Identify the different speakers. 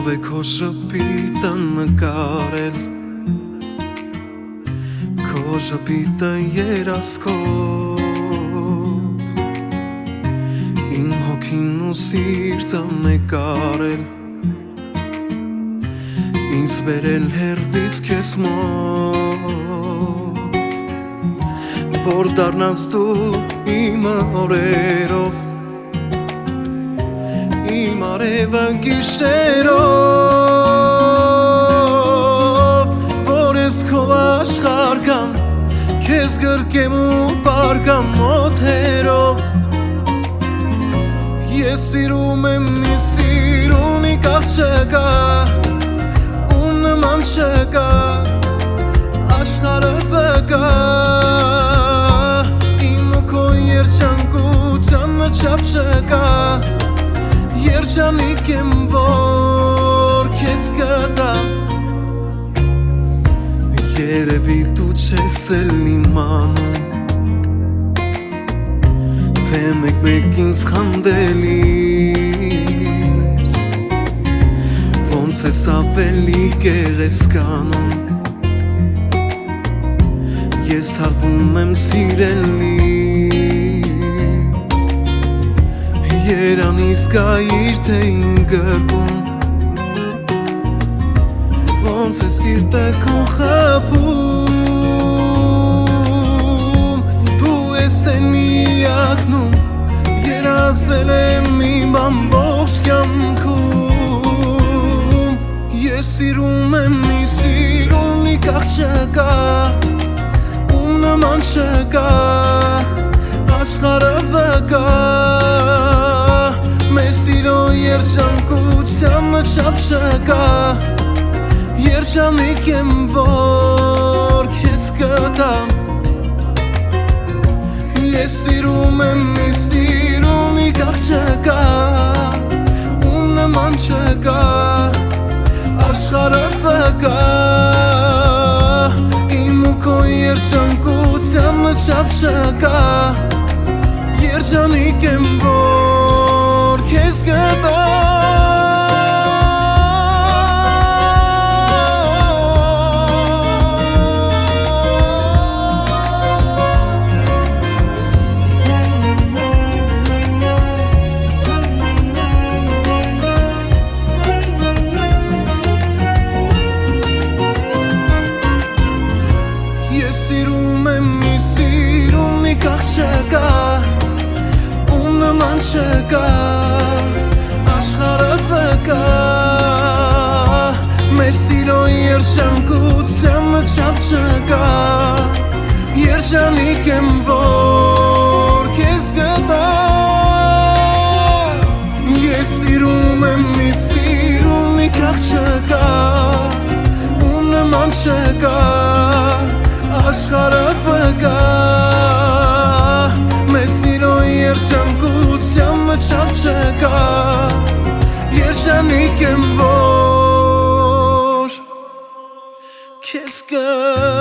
Speaker 1: Ով է քո շփիտը նկարել Քո շփիտը երասկոտ Իմ հոգին ու սիրտը նկարել Ինձ բերել հեռվից քեզ մոտ Որ դառնաս դու իմ օրերով Իմ արևը գիշերով Որ ես քո աշխարհ կամ Քեզ գրկեմ ու պարկամ օդերով Ես սիրում եմ մի սիրունի կաղջկա Ու նման չկա աշխարհը վկա Իմ ու քո երջանկության չափ չկա Երջանիկ եմ, որ քեզ գտամ Երևի դու չես էլ իմանում Թե մեկ-մեկ ինձ խանդելիս Ոնց ես ավելի գեղեցկանում Ես հալվում եմ սիրելիս Երանից գայիր թե իմ գրկում Ոնց է սիրտը քո խփում Դու ես են միակնում Երազել եմ իմ ամբողջ կյանքում Ես սիրում եմ մի սիրունի կաղջկա Ու նման չկա աշխարհը վկա Մեր սիրո երջանկության չափ չկա Երջանիկ եմ, որ քեզ գտամ Ես սիրում եմ մի սիրունի կաղջկա Ու նման չկա աշխարհը վկա Իմ ու քո երջանկության չափ չկա Երջանիկ եմ, որ քեզ գտամ Ես սիրում եմ մի սիրունի կաղջկա Ու նման չկա աշխարհը վկա Մեր սիրո երջանկության չափ չկա Երջանիկ եմ, որ քեզ գտամ Ես սիրում եմ մի սիրունի կաղջկա Ու նման չկա աշխարհը վկա Մեր սիրո երջանկության չափ չկա Երջանիկ եմ, որ քեզ գտամ